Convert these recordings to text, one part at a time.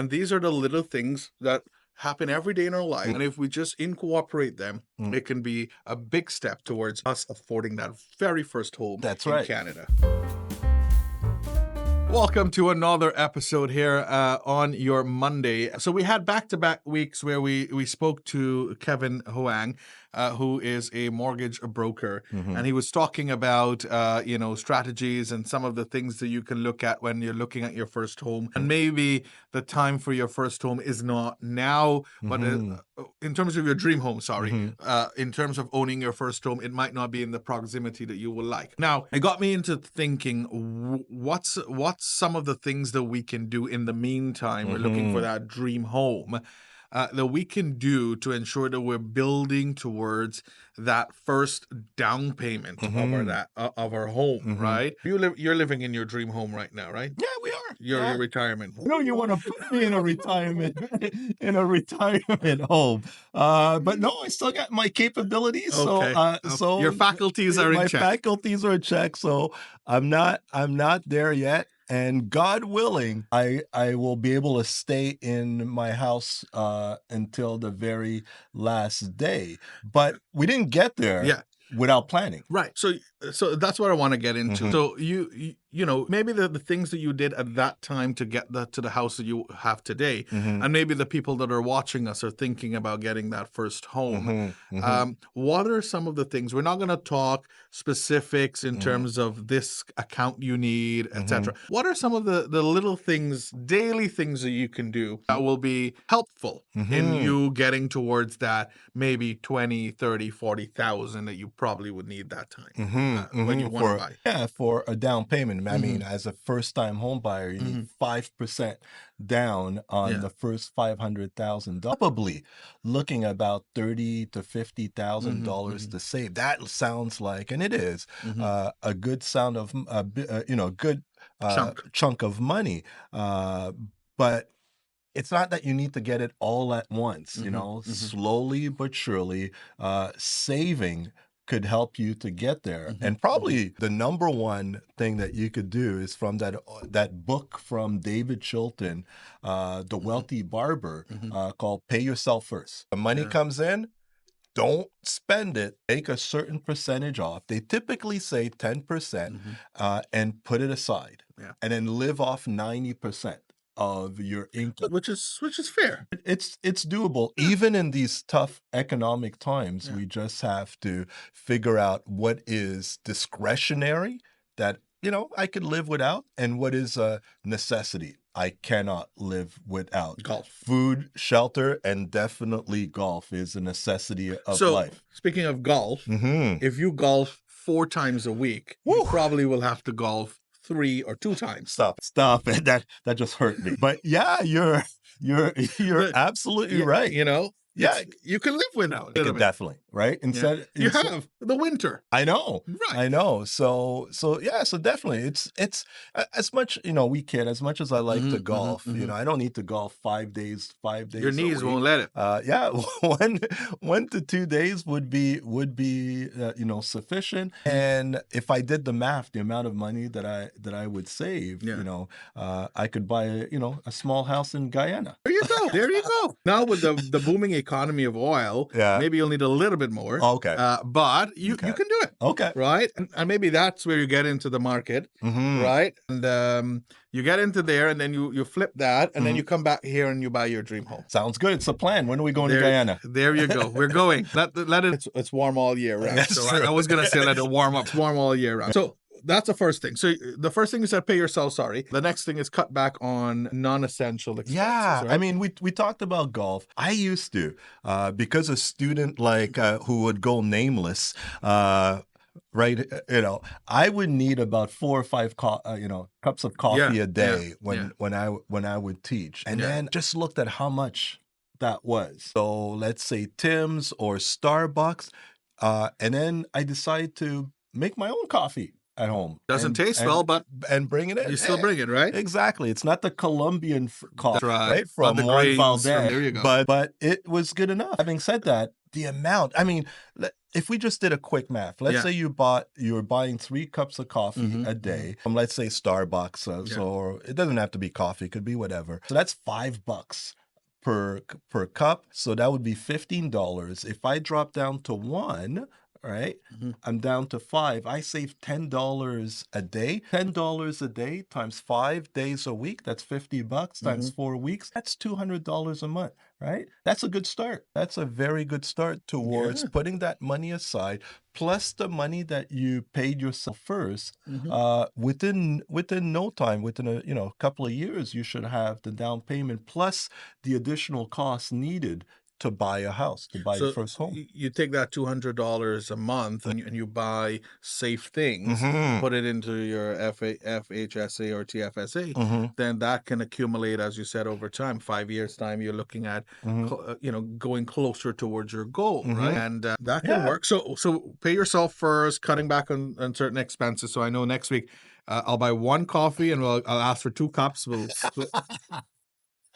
And these are the little things that happen every day in our life. And if we just incorporate them, it can be a big step towards us affording that very first home in Canada. Welcome to another episode here on your Monday. So we had back-to-back weeks where we spoke to Kevin Hoang, who is a mortgage broker, and he was talking about strategies and some of the things that you can look at when you're looking at your first home. And maybe the time for your first home is not now, but in terms of your dream home, in terms of owning your first home, it might not be in the proximity that you will like. Now, it got me into thinking, what's some of the things that we can do in the meantime? We're looking for that dream home that we can do to ensure that we're building towards that first down payment of our home, right? You're living in your dream home right now, right? Yeah, we are. Your retirement home. No, you want to put me in a retirement home. But no, I still got my capabilities. Okay. So your faculties are in check. My faculties are in check. So I'm not there yet. And God willing, I will be able to stay in my house until the very last day. But we didn't get there without planning. Right. So that's what I want to get into. So you know, maybe the things that you did at that time to get to the house that you have today, and maybe the people that are watching us are thinking about getting that first home. What are some of the things? We're not going to talk specifics in terms of this account you need, etc. What are some of the little things, daily things that you can do that will be helpful in you getting towards that maybe 20, 30, 40,000 that you probably would need that time when you want to buy? Yeah, for a down payment. I mean, as a first-time home buyer, you need 5% down on the first $500,000. Probably looking about $30,000 to $50,000 to save. That sounds like, and it is, a good good chunk of money. But it's not that you need to get it all at once. Slowly but surely, saving could help you to get there. And probably the number one thing that you could do is from that book from David Chilton, The Wealthy Barber, called Pay Yourself First. The money comes in, don't spend it, take a certain percentage off. They typically say 10% and put it aside. And then live off 90% of your income, which is fair. It's doable. Even in these tough economic times, we just have to figure out what is discretionary that I could live without, and what is a necessity I cannot live without. Golf, food, shelter, and definitely golf is a necessity of life. Speaking of golf, if you golf 4 times a week, you probably will have to golf 3 or 2 times. Stop it. That just hurt me. But yeah, you're absolutely right. You can live without it. Definitely, right? Instead, you have the winter. I know. Right. I know. So definitely it's as much, as much as I like to golf, I don't need to golf 5 days. Your knees won't let it. 1 to 2 days would be sufficient. And if I did the math, the amount of money that I would save, I could buy a small house in Guyana. There you go. Now with the booming economy of oil, maybe you'll need a little bit more. Okay. But you can do it. Okay. Right? And maybe that's where you get into the market, right? And you get into there, and then you flip that, and then you come back here and you buy your dream home. Sounds good. It's a plan. When are we going to Guyana? There you go. We're going. Let it. It's warm all year round. I was going to say let it warm up. It's warm all year round. So that's the first thing. So the first thing is pay yourself. The next thing is cut back on non-essential expenses. Yeah. Right? I mean, we talked about golf. I used to, because a student who would go nameless, right? I would need about 4 or 5 cups of coffee a day when I would teach, and then just looked at how much that was. So let's say Tim's or Starbucks, and then I decided to make my own coffee. at home. Doesn't taste well, but and bring it in. you still bring it, right? Exactly. It's not the Colombian coffee, Right. From the Juan grains from, Valdez, there you go. but it was good enough. Having said that, the amount, I mean, if we just did a quick math, let's say you were buying 3 cups of coffee a day from, let's say, Starbucks, so it doesn't have to be coffee, it could be whatever. So that's $5 per cup. So that would be $15. If I drop down to 1, right? I'm down to 5. I save $10 a day. $10 a day times 5 days a week. That's $50 times 4 weeks. That's $200 a month, right? That's a good start. That's a very good start towards putting that money aside, plus the money that you paid yourself first. Within no time, within a couple of years, you should have the down payment plus the additional costs needed to buy a house, to buy your first home. You take that $200 a month and you buy safe things, put it into your FHSA or TFSA, then that can accumulate, as you said, over time. 5 years time, you're looking at going closer towards your goal, right? And that can work. So pay yourself first, cutting back on certain expenses. So I know next week I'll buy 1 coffee and I'll ask for 2 cups. We'll split.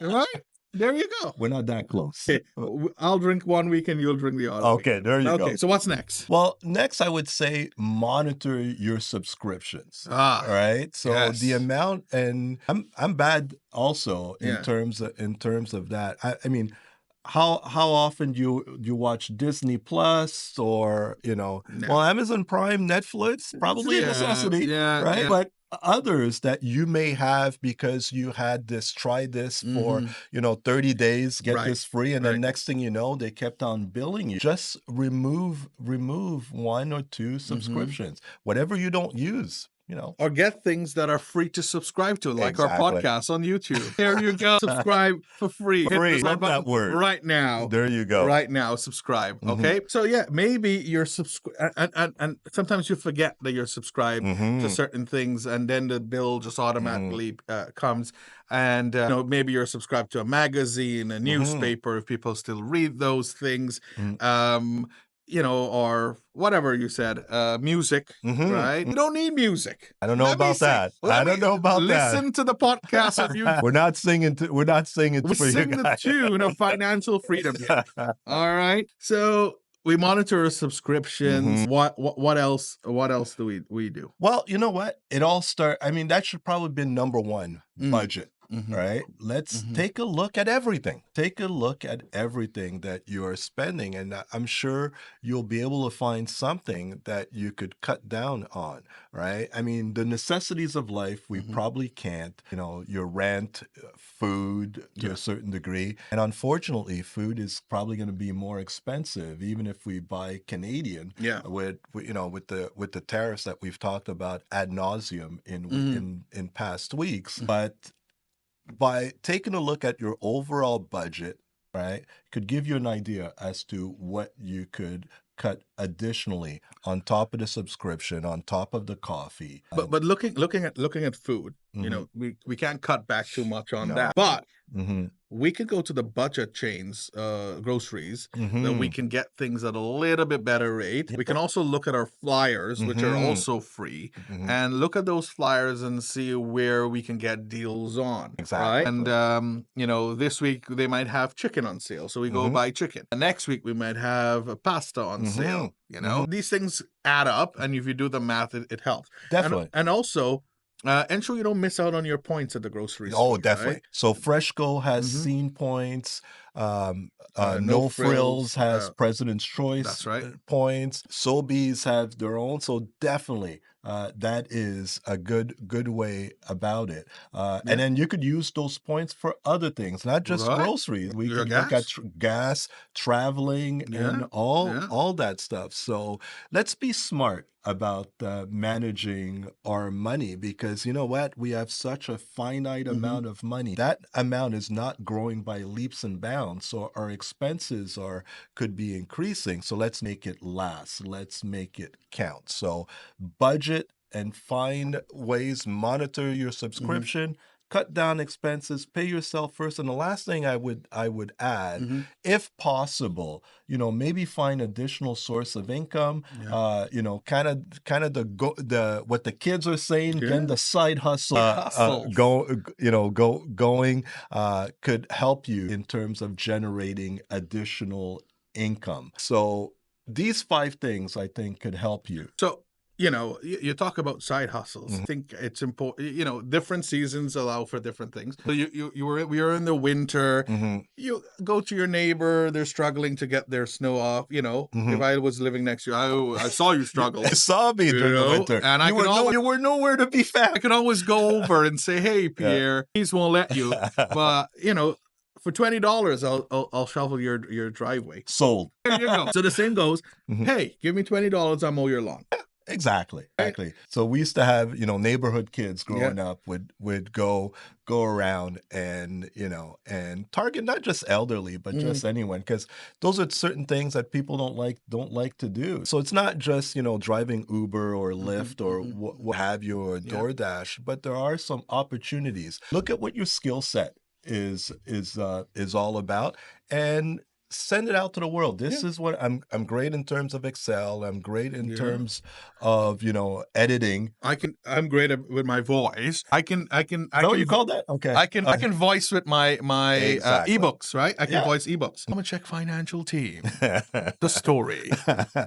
Right? There you go. We're not that close. Okay. I'll drink 1 week and you'll drink the other. Okay, there you go. Okay, so what's next? Well, next I would say monitor your subscriptions. Right? So the amount, and I'm bad also in terms of that. I mean, how often do you watch Disney Plus or well, Amazon Prime, Netflix, probably a necessity, right? But others that you may have because you had try this for 30 days, get this free, and then next thing you know, they kept on billing you. Just remove 1 or 2 subscriptions, whatever you don't use. Or get things that are free to subscribe to, like our podcast on YouTube. There you go. Subscribe for free. Love that word. Right now. There you go. Right now, subscribe. Okay. So maybe you're subscribed, and sometimes you forget that you're subscribed to certain things, and then the bill just automatically comes. And maybe you're subscribed to a magazine, a newspaper, if people still read those things. Or whatever you said, music, right? You don't need music. I don't know about that. I don't know about that. Listen to the podcast of you. We're not singing for you guys. Sing the tune of financial freedom here. All right. So we monitor subscriptions. What else do we do? Well, you know what? It all that should probably be number 1, budget. Right? Let's take a look at everything. Take a look at everything that you are spending, and I'm sure you'll be able to find something that you could cut down on, right? I mean, the necessities of life, we probably can't, your rent, food to a certain degree. And unfortunately, food is probably going to be more expensive, even if we buy Canadian, with the tariffs that we've talked about ad nauseum in past weeks. But by taking a look at your overall budget, right, could give you an idea as to what you could cut additionally on top of the subscription, on top of the coffee. But looking at food, we can't cut back too much on that. But we could go to the budget chains, groceries, that we can get things at a little bit better rate. We can also look at our flyers, which are also free, and look at those flyers and see where we can get deals on. Exactly. Right? And, this week they might have chicken on sale, so we go buy chicken. Next week we might have a pasta on sale. These things add up, and if you do the math, it helps. Definitely. And also, ensure you don't miss out on your points at the grocery store. Oh, definitely. Right? So Freshco has Scene Points. No Frills has President's Choice points. Sobeys have their own. So definitely, that is a good way about it. And then you could use those points for other things, not just groceries. We could look at gas, traveling, and all that stuff. So let's be smart about managing our money, because you know what? We have such a finite amount of money. That amount is not growing by leaps and bounds. So our expenses could be increasing. So let's make it last. Let's make it count. So budget and find ways, monitor your subscription, cut down expenses, pay yourself first. And the last thing I would add, Mm-hmm. if possible, maybe find additional source of income. Yeah. Kind of the what the kids are saying, getting the side hustle Hustles. going could help you in terms of generating additional income. So these 5 things I think could help you. So, you talk about side hustles. I think it's important. Different seasons allow for different things. So we were in the winter. You go to your neighbor; they're struggling to get their snow off. If I was living next to you, I saw you struggle. I saw me during the winter, and you were nowhere to be found. I can always go over and say, "Hey, Pierre, please won't let you." But for $20, I'll shovel your driveway. Sold. There you go. So the same goes. Hey, give me $20, I'll mow your lawn. Exactly. So we used to have, neighborhood kids growing up would go around and, and target not just elderly, but just anyone, because those are certain things that people don't like to do. So it's not just, driving Uber or Lyft or what have you, or DoorDash, but there are some opportunities. Look at what your skill set is all about, and send it out to the world. This is what I'm great in terms of Excel. I'm great in terms of, editing. I'm great with my voice. I can what you call that? Okay. I can voice with my Exactly. ebooks, right? I can voice ebooks. I'm a Check Financial Team. The story.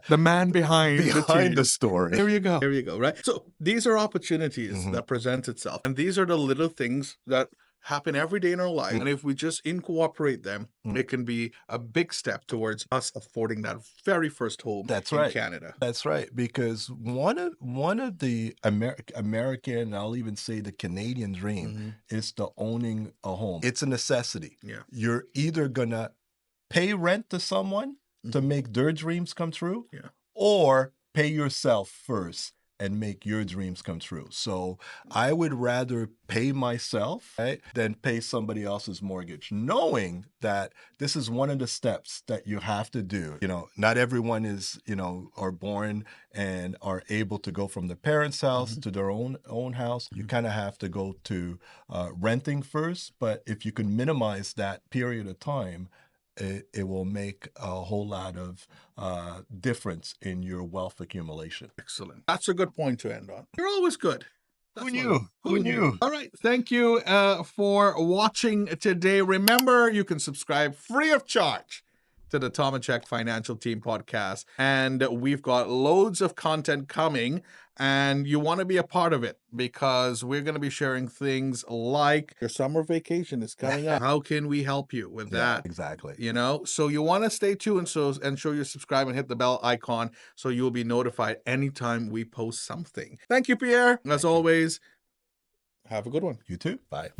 The man behind the story. There you go, right? So these are opportunities that present itself. And these are the little things that happen every day in our life. And if we just incorporate them, it can be a big step towards us affording that very first home in Canada. That's right. Because one of the American, I'll even say the Canadian dream is to owning a home. It's a necessity. Yeah. You're either gonna pay rent to someone to make their dreams come true, or pay yourself first and make your dreams come true. So I would rather pay myself, right, than pay somebody else's mortgage, knowing that this is one of the steps that you have to do. Not everyone is, are born and are able to go from the parents' house to their own house. You kind of have to go to renting first. But if you can minimize that period of time, it will make a whole lot of difference in your wealth accumulation. Excellent. That's a good point to end on. You're always good. Who knew? All right. Thank you for watching today. Remember, you can subscribe free of charge to the Tom and Check Financial Team podcast. And we've got loads of content coming, and you want to be a part of it because we're going to be sharing things like your summer vacation is coming up. How can we help you with that? Exactly. So you want to stay tuned and show you subscribe and hit the bell icon so you'll be notified anytime we post something. Thank you, Pierre. As always, have a good one. You too. Bye.